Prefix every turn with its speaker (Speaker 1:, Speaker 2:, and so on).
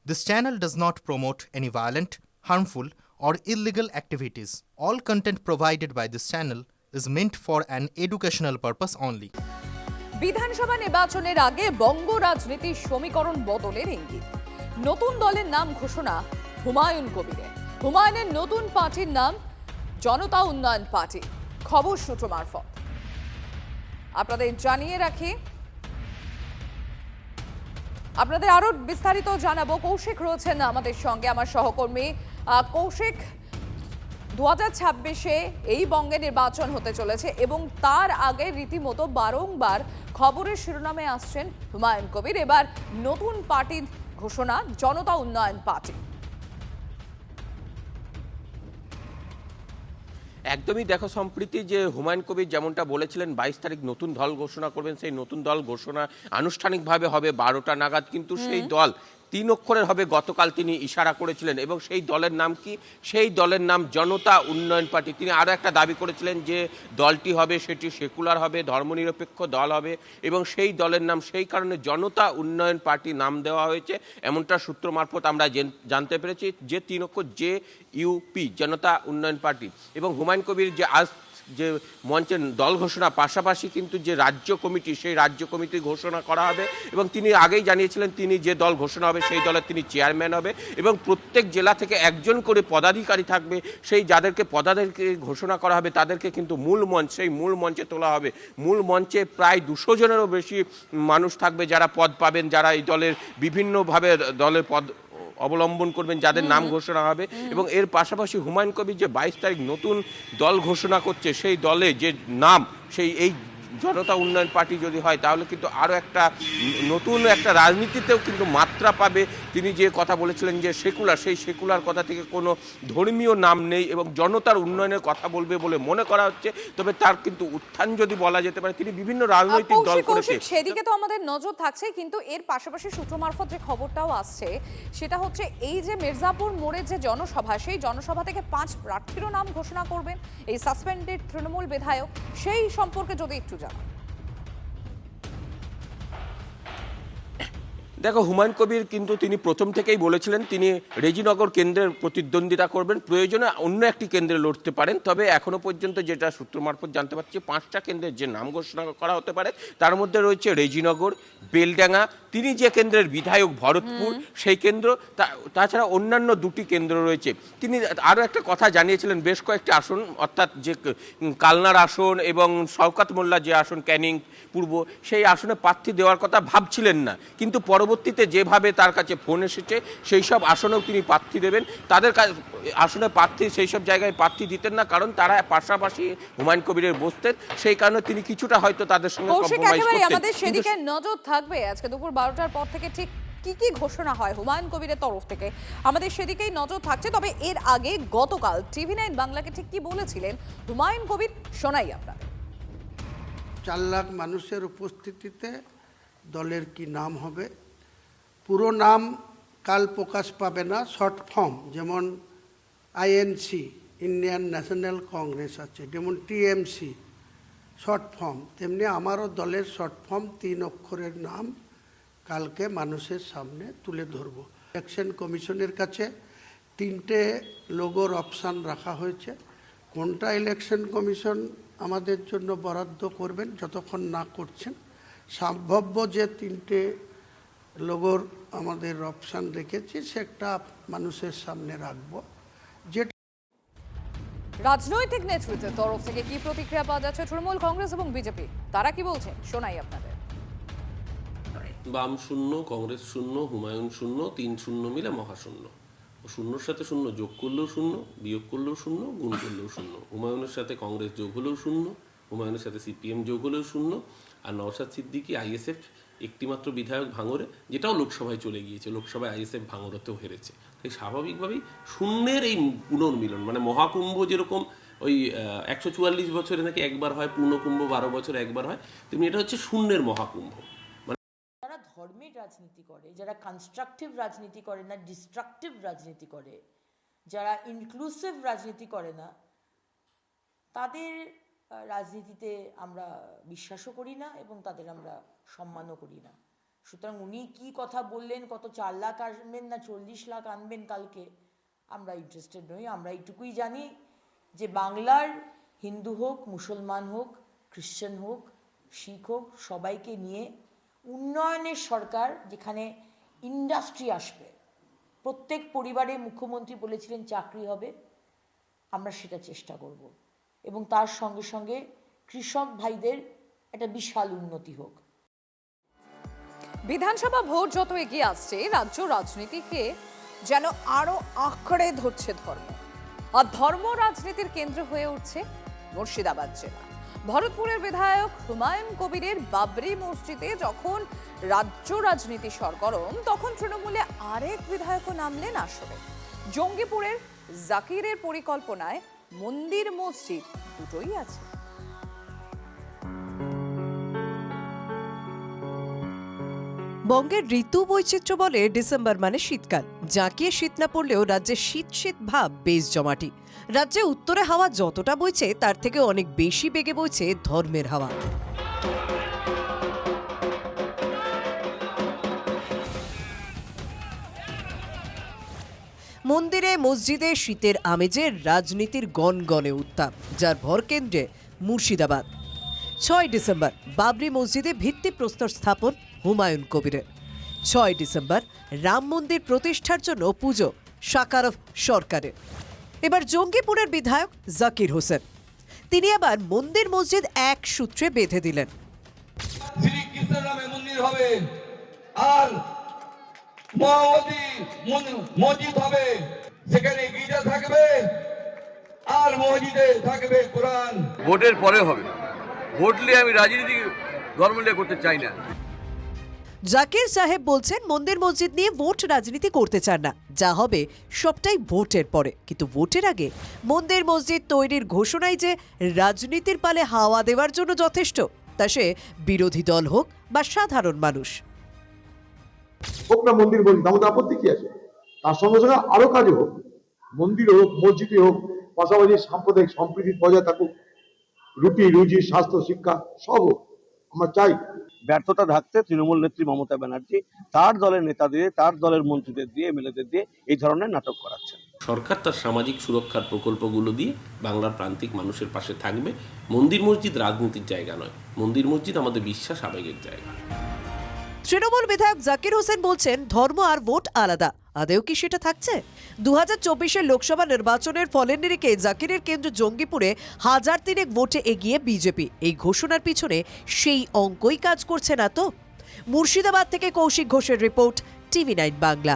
Speaker 1: This channel does not promote any violent, harmful, or illegal activities. All content provided by this channel is meant for an educational purpose only.
Speaker 2: বিধানসভা নির্বাচনের আগে বঙ্গ রাজনীতির সমীকরণ বদলের ইঙ্গিত। নতুন দলের নাম ঘোষণা হুমায়ুন কবিরের। হুমায়ুনের নতুন পার্টির নাম জনতা উন্নয়ন পার্টি। খবর সূত্র মারফত আপনাদের জানিয়ে রাখি, আপনাদের আরো বিস্তারিত জানাবো। কৌশিক রয়েছেন আমাদের সঙ্গে, আমার সহকর্মী। কৌশিক, 2026-এ এই বঙ্গে নির্বাচন হতে চলেছে এবং তার আগে রীতিমতো বারংবার খবরের শিরোনামে আসছেন হুমায়ুন কবির। এবার নতুন পার্টির ঘোষণা জনতা উন্নয়ন পার্টি।
Speaker 3: একদমই দেখো সম্প্রীতি, যে হুমায়ুন কবির যেমনটা বলেছিলেন 22 তারিখ নতুন দল ঘোষণা করবেন, সেই নতুন দল ঘোষণা আনুষ্ঠানিকভাবে হবে 12টা নাগাদ, কিন্তু সেই দল 3 অক্ষরের হবে গতকাল তিনি ইশারা করেছিলেন। এবং সেই দলের নাম কি? সেই দলের নাম জনতা উন্নয়ন পার্টি। তিনি আরও একটা দাবি করেছিলেন যে দলটি হবে সেটি সেকুলার হবে, ধর্মনিরপেক্ষ দল হবে, এবং সেই দলের নাম সেই কারণে জনতা উন্নয়ন পার্টি নাম দেওয়া হয়েছে, এমনটা সূত্র মারফত আমরা জানতে পেরেছি। যে 3 অক্ষর JUP, জনতা উন্নয়ন পার্টি। এবং হুমায়ুন কবির যে আজ যে মঞ্চের দল ঘোষণা, পাশাপাশি কিন্তু যে রাজ্য কমিটি, সেই রাজ্য কমিটি ঘোষণা করা হবে। এবং তিনি আগেই জানিয়েছিলেন তিনি যে দল ঘোষণা হবে সেই দলের তিনি চেয়ারম্যান হবে, এবং প্রত্যেক জেলা থেকে একজন করে পদাধিকারী থাকবে। সেই যাদেরকে পদাধিকারী ঘোষণা করা হবে তাদেরকে কিন্তু মূল মঞ্চ, সেই মূল মঞ্চে তোলা হবে। মূল মঞ্চে প্রায় 200 জনেরও বেশি মানুষ থাকবে যারা পদ পাবেন, যারা এই দলের বিভিন্নভাবে দলের পদ অবলম্বন করবেন, যাদের নাম ঘোষণা হবে। এবং এর পাশাপাশি হুমায়ুন কবির যে 22 তারিখ নতুন দল ঘোষণা করছে, সেই দলে যে নাম, সেই এই জনতা উন্নয়ন পার্টি যদি হয় তাহলে কিন্তু আরও একটা নতুন একটা রাজনীতিতেও কিন্তু মাত্রা পাবে। তিনি যে কথা বলেছিলেন যে সেকুলার, সেই সেকুলার কথা থেকে কোনো ধর্মীয় নাম নেই এবং জনতার উন্নয়নের কথা বলবে বলে মনে করা হচ্ছে। তবে তার কিন্তু উত্থান যদি বলা যেতে পারে, তিনি বিভিন্ন রাজনৈতিক দল করেছে,
Speaker 2: সেদিকে তো আমাদের নজর থাকছে। কিন্তু এর পাশাপাশি সূত্র মারফত যে খবরটাও আসছে সেটা হচ্ছে এই যে মির্জাপুর মোড়ের যে জনসভা, সেই জনসভা থেকে 5 প্রার্থীরও নাম ঘোষণা করবেন এই সাসপেন্ডেড তৃণমূল বিধায়ক। সেই সম্পর্কে যদি একটু জানান।
Speaker 3: দেখো, হুমায়ুন কবির কিন্তু তিনি প্রথম থেকেই বলেছিলেন তিনি রেজিনগর কেন্দ্রের প্রতিদ্বন্দ্বিতা করবেন, প্রয়োজনে অন্য একটি কেন্দ্রে লড়তে পারেন। তবে এখনো পর্যন্ত যেটা সূত্র মারফত জানতে পারছি, 5টা কেন্দ্রের যে নাম ঘোষণা করা হতে পারে তার মধ্যে রয়েছে রেজিনগর, বেলডাঙ্গা, তিনি যে কেন্দ্রের বিধায়ক ভরতপুর সেই কেন্দ্র, তাছাড়া অন্যান্য 2টি কেন্দ্র রয়েছে। তিনি আরও একটা কথা জানিয়েছিলেন, বেশ কয়েকটি আসন, অর্থাৎ যে কালনার আসন এবং শওকত মোল্লা যে আসন ক্যানিং পূর্ব, সেই আসনে প্রার্থী দেওয়ার কথা ভাবছিলেন না, কিন্তু পরবর্তীতে যেভাবে তার কাছে ফোন এসেছে সেই সব আসনেও তিনি প্রার্থী দেবেন। তাদের আসনে প্রার্থী, সেই সব জায়গায় প্রার্থী দিতেন না, কারণ তারা পাশাপাশি হুমায়ুন কবিরের বসতেন, সেই কারণে তিনি কিছুটা হয়তো তাদের সঙ্গে কম্প্রোমাইজ করতেন।
Speaker 2: আমাদের সেদিকে নজর থাকবে আজকে দুপুর 12টার পর থেকে ঠিক কি কি ঘোষণা হয় হুমায়ুন কবিরের তরফ থেকে, আমাদের সেদিকেই নজর থাকছে। তবে এর আগে গতকাল TV9 বাংলাকে ঠিক কি বলেছিলেন হুমায়ুন কবির শোনাই আপনাদের।
Speaker 4: 4 লাখ মানুষের উপস্থিতিতে দলের কি নাম হবে, পুরো নাম কাল প্রকাশ পাবে না, শর্ট ফর্ম, যেমন INC ইন্ডিয়ান ন্যাশনাল কংগ্রেস আছে, যেমন TMC শর্ট ফর্ম, তেমনি আমারও দলের শর্ট ফর্ম 3 অক্ষরের নাম কালকে মানুষের সামনে তুলে ধরব। ইলেকশন কমিশনের কাছে 3টে লোগোর অপশান রাখা হয়েছে। কোনটা ইলেকশন কমিশন আমাদের জন্য বরাদ্দ করবেন, যতক্ষণ না করছেন, সম্ভাব্য যে 3টে লোগোর আমাদের অপশান রেখেছি সেটা মানুষের সামনে রাখবো। যেটা
Speaker 2: রাজনৈতিক নেতৃত্বের তরফ থেকে কি প্রতিক্রিয়া পাওয়া যাচ্ছে তৃণমূল, কংগ্রেস এবং বিজেপি, তারা কি বলছেন শোনাই আপনাদের।
Speaker 5: বাম শূন্য, কংগ্রেস শূন্য, হুমায়ুন শূন্য, 3 শূন্য মিলে মহাশূন্য। শূন্যর সাথে শূন্য যোগ করলেও শূন্য, বিয়োগ করলেও শূন্য, গুণ করলেও শূন্য। হুমায়ুনের সাথে কংগ্রেস যোগ হলেও শূন্য, হুমায়ুনের সাথে CPM যোগ হলেও শূন্য। আর নওশাদ সিদ্দিকী ISF একটিমাত্র বিধায়ক ভাঙড়ে, যেটাও লোকসভায় চলে গিয়েছে, লোকসভায় ISF ভাঙড়েতেও হেরেছে। তাই স্বাভাবিকভাবেই শূন্যের এই পুনর্মিলন, মানে মহাকুম্ভ যেরকম ওই 144 বছরে নাকি একবার হয়, পূর্ণকুম্ভ 12 বছরে একবার হয়, তেমনি এটা হচ্ছে শূন্যের মহাকুম্ভ।
Speaker 6: যারা ধর্মের রাজনীতি করে, যারা কনস্ট্রাকটিভ রাজনীতি করে না, ডিস্ট্রাকটিভ রাজনীতি করে, যারা ইনক্লুসিভ রাজনীতি করে না, তাদের রাজনীতিতে আমরা বিশ্বাসও করি না এবং তাদের আমরা সম্মানও করি না। সুতরাং উনি কি কথা বললেন, কত 4 লাখ আনবেন না 40 লাখ আনবেন কালকে, আমরা ইন্টারেস্টেড নই। আমরা এইটুকুই জানি যে বাংলার হিন্দু হোক, মুসলমান হোক, খ্রিশ্চান হোক, শিখ হোক, সবাইকে নিয়ে উন্নয়নের সরকার, যেখানে ইন্ডাস্ট্রি আসবে, প্রত্যেক পরিবারে মুখ্যমন্ত্রী বলেছিলেন চাকরি হবে, আমরা সেটা চেষ্টা করব এবং তার সঙ্গে সঙ্গে কৃষক ভাইদের একটা বিশাল উন্নতি হোক।
Speaker 2: বিধানসভা ভোট যত এগিয়ে আসছে, রাজ্য রাজনীতিকে যেন আরো আঁকড়ে ধরছে ধর্ম, আর ধর্ম রাজনীতির কেন্দ্র হয়ে উঠছে মুর্শিদাবাদ জেলা। ভরতপুরের বিধায়ক হুমায়ুন কবিরের বাবরি মসজিদে যখন রাজ্য রাজনীতি সরগরম, তখন তৃণমূলে আরেক বিধায়কও নামলেন আসরে। জঙ্গিপুরের জাকিরের পরিকল্পনায় মন্দির মসজিদ দুটোই আছে।
Speaker 7: বঙ্গের ঋতু বৈচিত্র্য বলে ডিসেম্বর মানে শীতকাল। জাঁকিয়ে শীত না পড়লেও রাজ্যে শীত শীত ভাব বেশ জমাটি। রাজ্যে উত্তরে হাওয়া যতটা বইছে তার থেকে অনেক বেশি বেগে বইছে ধর্মের হাওয়া। মন্দিরে মসজিদে শীতের আমেজে রাজনীতির গনগনে উত্তাপ, যার ভরকেন্দ্রে মুর্শিদাবাদ। 6 ডিসেম্বর বাবরি মসজিদে ভিত্তিপ্রস্তর স্থাপন হুমায়ুন কবিরের। 6 ডিসেম্বর রাম মন্দির প্রতিষ্ঠার জন্য পুজো সাকারফ সরকারের। এবার জঙ্গিপুরের বিধায়ক জাকির হোসেন, তিনি আবার মন্দির মসজিদ এক সূত্রে বেঁধে দিলেন।
Speaker 8: শ্রীকৃষ্ণের নামে মন্দির হবে, আর মহামতি মসজিদ হবে, সেখানে গির্জা থাকবে আর মসজিদে থাকবে কোরআন।
Speaker 9: ভোটের পরে হবে, ভোট নিয়ে আমি রাজনীতি ধর্ম নিয়ে করতে চাই না।
Speaker 7: জাকির সাহেব বলছেন মন্দির মসজিদ নিয়ে ভোট রাজনীতি করতে চান না, যা হবে সবটাই ভোটের পরে। কিন্তু ভোটের আগে মন্দির মসজিদ তৈরির ঘোষণাই যে রাজনীতির পালে হাওয়া দেওয়ার জন্য যথেষ্ট, তা সে বিরোধী দল হোক বা সাধারণ মানুষ।
Speaker 10: হোক না মন্দির মসজিদ, আমাদের আপত্তি কি আছে? তার সঙ্গে সঙ্গে আরো কাজে হোক, মন্দির হোক, মসজিদে হোক, পাশাপাশি সাম্প্রদায়িক সম্প্রীতি বজায় থাকুক, রুটি রুজি, স্বাস্থ্য, শিক্ষা সব হোক, আমরা চাই।
Speaker 9: ব্যর্থতা ঢাকতে তৃণমূল নেত্রী মমতা ব্যানার্জি তার দলের নেতাদের, তার দলের মন্ত্রীদের দিয়ে, এমএলএদের দিয়ে এই ধরনের নাটক করাচ্ছেন।
Speaker 5: সরকার তার সামাজিক সুরক্ষার প্রকল্পগুলো দিয়ে বাংলার প্রান্তিক মানুষের পাশে থাকবে। মন্দির মসজিদ রাজনীতির জায়গা নয়, মন্দির মসজিদ আমাদের বিশ্বাস, আবেগের জায়গা।
Speaker 7: তৃণমূল বিধায়ক জাকির হোসেন বলছেন ধর্ম আর ভোট আলাদা। আদেও কি সেটা থাকছে? 2024 লোকসভা নির্বাচনের ফলের নিরিখে জাকিরের কেন্দ্র জঙ্গিপুরে 1003 ভোটে এগিয়ে বিজেপি। এই ঘোষণার পিছনে সেই অঙ্কই কাজ করছে না তো? মুর্শিদাবাদ থেকে কৌশিক ঘোষের রিপোর্ট, TV9 বাংলা।